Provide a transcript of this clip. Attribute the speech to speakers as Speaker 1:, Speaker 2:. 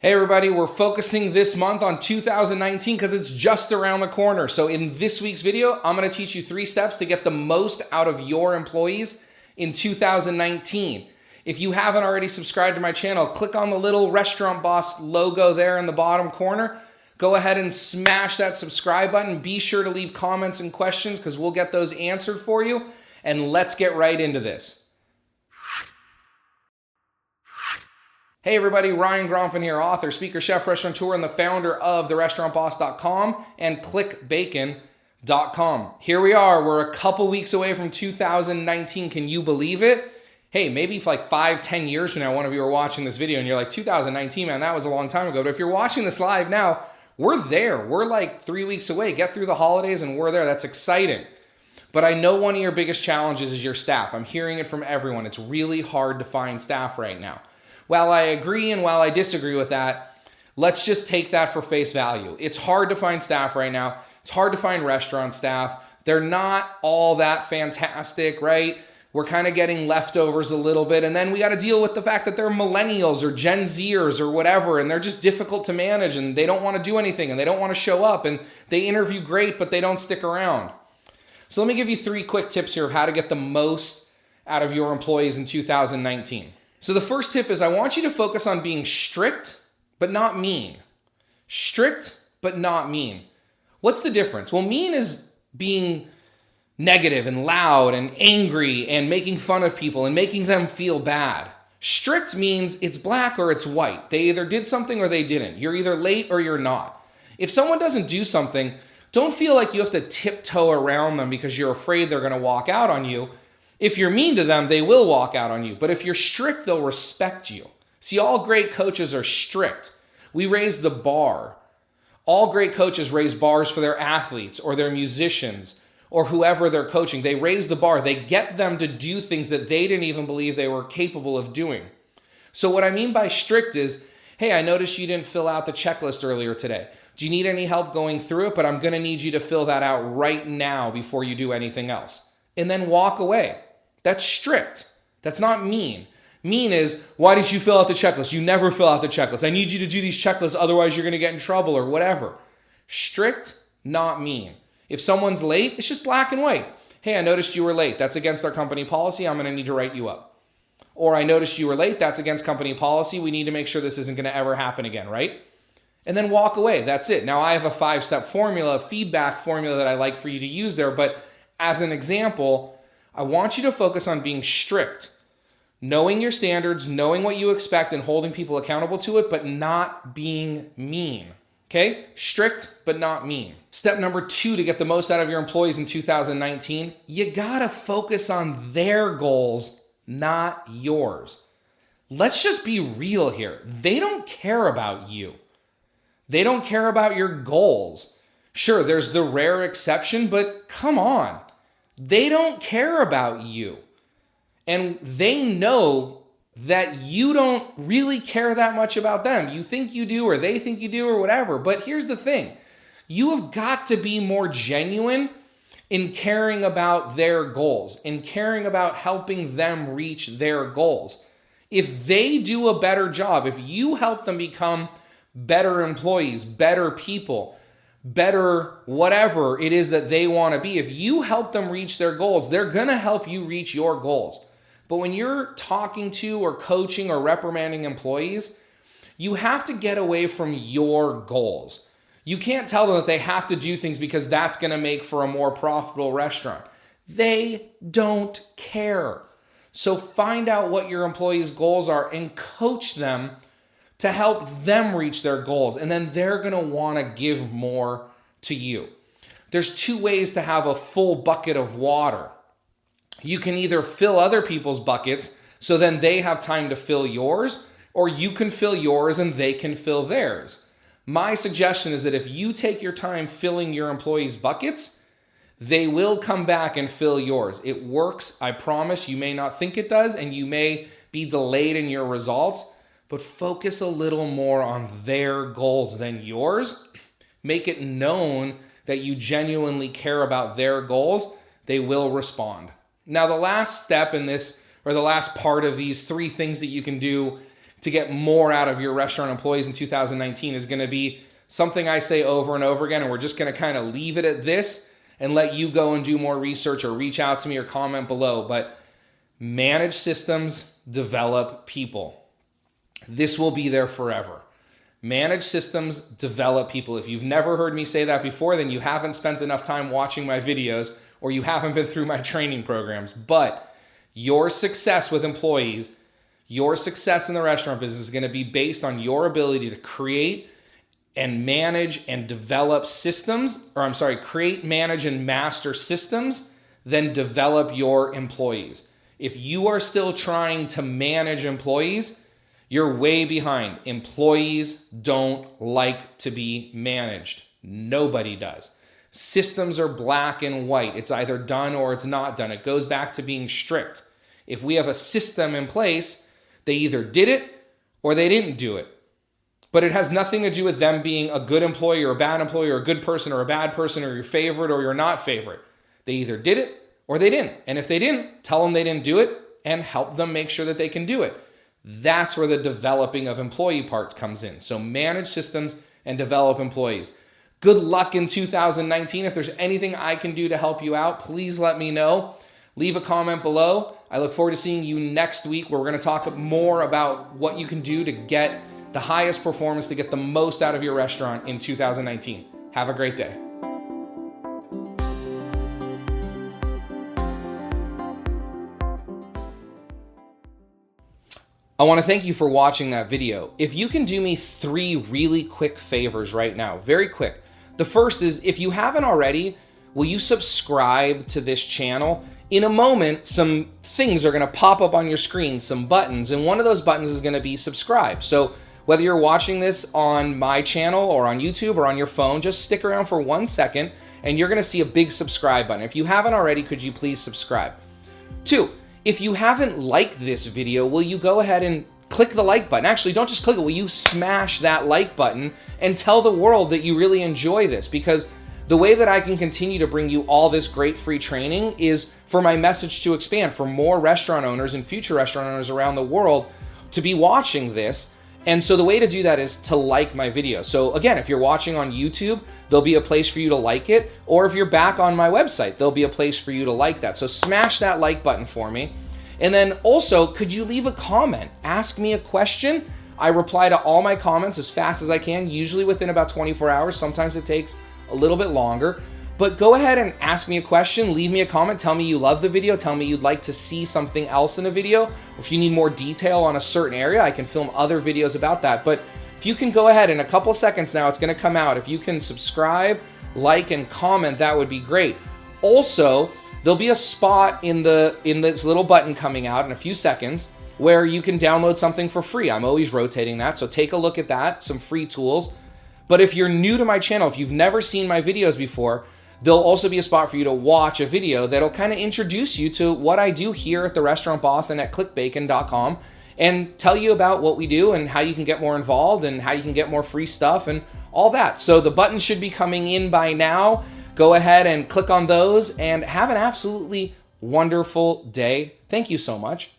Speaker 1: Hey everybody, we're focusing this month on 2019 because it's just around the corner. So in this week's video, I'm going to teach you 3 steps to get the most out of your employees in 2019. If you haven't already subscribed to my channel, click on the little Restaurant Boss logo there in the bottom corner. Go ahead and smash that subscribe button. Be sure to leave comments and questions because we'll get those answered for you. And let's get right into this. Hey everybody, Ryan Gromfin here, author, speaker, chef, restaurateur, and the founder of therestaurantboss.com and clickbacon.com. Here we are, we're a couple weeks away from 2019. Can you believe it? Hey, maybe for like 5-10 years from now, one of you are watching this video and you're like, 2019, man, that was a long time ago. But if you're watching this live now, we're there. We're like 3 weeks away. Get through the holidays and we're there. That's exciting. But I know one of your biggest challenges is your staff. I'm hearing it from everyone. It's really hard to find staff right now. While I agree and while I disagree with that, let's just take that for face value. It's hard to find staff right now. It's hard to find restaurant staff. They're not all that fantastic, right? We're kind of getting leftovers a little bit. And then we got to deal with the fact that they're millennials or Gen Zers or whatever, and they're just difficult to manage and they don't want to do anything and they don't want to show up and they interview great, but they don't stick around. So let me give you 3 quick tips here of how to get the most out of your employees in 2019. So the first tip is I want you to focus on being strict, but not mean. Strict, but not mean. What's the difference? Well, mean is being negative and loud and angry and making fun of people and making them feel bad. Strict means it's black or it's white. They either did something or they didn't. You're either late or you're not. If someone doesn't do something, don't feel like you have to tiptoe around them because you're afraid they're going to walk out on you. If you're mean to them, they will walk out on you. But if you're strict, they'll respect you. See, all great coaches are strict. We raise the bar. All great coaches raise bars for their athletes or their musicians or whoever they're coaching. They raise the bar. They get them to do things that they didn't even believe they were capable of doing. So what I mean by strict is, hey, I noticed you didn't fill out the checklist earlier today. Do you need any help going through it? But I'm going to need you to fill that out right now before you do anything else. And then walk away. That's strict. That's not mean. Mean is, why did you fill out the checklist? You never fill out the checklist. I need you to do these checklists, otherwise you're going to get in trouble or whatever. Strict, not mean. If someone's late, it's just black and white. Hey, I noticed you were late. That's against our company policy. I'm going to need to write you up. Or I noticed you were late. That's against company policy. We need to make sure this isn't going to ever happen again, right? And then walk away. That's it. Now I have a 5-step formula, a feedback formula that I like for you to use there. But as an example, I want you to focus on being strict, knowing your standards, knowing what you expect and holding people accountable to it, but not being mean. Okay? Strict, but not mean. Step number 2 to get the most out of your employees in 2019, you gotta focus on their goals, not yours. Let's just be real here. They don't care about you. They don't care about your goals. Sure, there's the rare exception, but come on. They don't care about you. And they know that you don't really care that much about them. You think you do, or they think you do, or whatever. But here's the thing. You have got to be more genuine in caring about their goals, in caring about helping them reach their goals. If they do a better job, if you help them become better employees, better people, better whatever it is that they want to be, if you help them reach their goals, they're going to help you reach your goals. But when you're talking to or coaching or reprimanding employees, you have to get away from your goals. You can't tell them that they have to do things because that's going to make for a more profitable restaurant. They don't care. So find out what your employees' goals are and coach them to help them reach their goals. And then they're going to want to give more to you. There's 2 ways to have a full bucket of water. You can either fill other people's buckets so then they have time to fill yours, or you can fill yours and they can fill theirs. My suggestion is that if you take your time filling your employees' buckets, they will come back and fill yours. It works, I promise. You may not think it does, and you may be delayed in your results, but focus a little more on their goals than yours. Make it known that you genuinely care about their goals. They will respond. Now, the last step in this, or the last part of these 3 things that you can do to get more out of your restaurant employees in 2019 is going to be something I say over and over again, and we're just going to kind of leave it at this and let you go and do more research or reach out to me or comment below. But manage systems, develop people. This will be there forever. Manage systems, develop people. If you've never heard me say that before, then you haven't spent enough time watching my videos or you haven't been through my training programs. But your success with employees, your success in the restaurant business is going to be based on your ability to create and manage and develop systems, create, manage, and master systems, then develop your employees. If you are still trying to manage employees, you're way behind. Employees don't like to be managed. Nobody does. Systems are black and white. It's either done or it's not done. It goes back to being strict. If we have a system in place, they either did it or they didn't do it. But it has nothing to do with them being a good employee or a bad employee or a good person or a bad person or your favorite or your not favorite. They either did it or they didn't. And if they didn't, tell them they didn't do it and help them make sure that they can do it. That's where the developing of employee parts comes in. So manage systems and develop employees. Good luck in 2019. If there's anything I can do to help you out, please let me know. Leave a comment below. I look forward to seeing you next week where we're going to talk more about what you can do to get the highest performance, to get the most out of your restaurant in 2019. Have a great day. I want to thank you for watching that video. If you can do me 3 really quick favors right now, very quick. The first is, if you haven't already, will you subscribe to this channel? In a moment, some things are going to pop up on your screen, some buttons, and one of those buttons is going to be subscribe. So whether you're watching this on my channel or on YouTube or on your phone, just stick around for 1 second and you're going to see a big subscribe button. If you haven't already, could you please subscribe? 2, if you haven't liked this video, will you go ahead and click the like button? Actually, don't just click it. Will you smash that like button and tell the world that you really enjoy this? Because the way that I can continue to bring you all this great free training is for my message to expand, for more restaurant owners and future restaurant owners around the world to be watching this. And so the way to do that is to like my video. So again, if you're watching on YouTube, there'll be a place for you to like it. Or if you're back on my website, there'll be a place for you to like that. So smash that like button for me. And then also, could you leave a comment? Ask me a question. I reply to all my comments as fast as I can, usually within about 24 hours. Sometimes it takes a little bit longer. But go ahead and ask me a question, leave me a comment, tell me you love the video, tell me you'd like to see something else in a video. If you need more detail on a certain area, I can film other videos about that. But if you can go ahead in a couple seconds now, it's gonna come out. If you can subscribe, like, and comment, that would be great. Also, there'll be a spot in this little button coming out in a few seconds where you can download something for free. I'm always rotating that, so take a look at that, some free tools. But if you're new to my channel, if you've never seen my videos before, there'll also be a spot for you to watch a video that'll kind of introduce you to what I do here at The Restaurant Boss and at clickbacon.com and tell you about what we do and how you can get more involved and how you can get more free stuff and all that. So the buttons should be coming in by now. Go ahead and click on those and have an absolutely wonderful day. Thank you so much.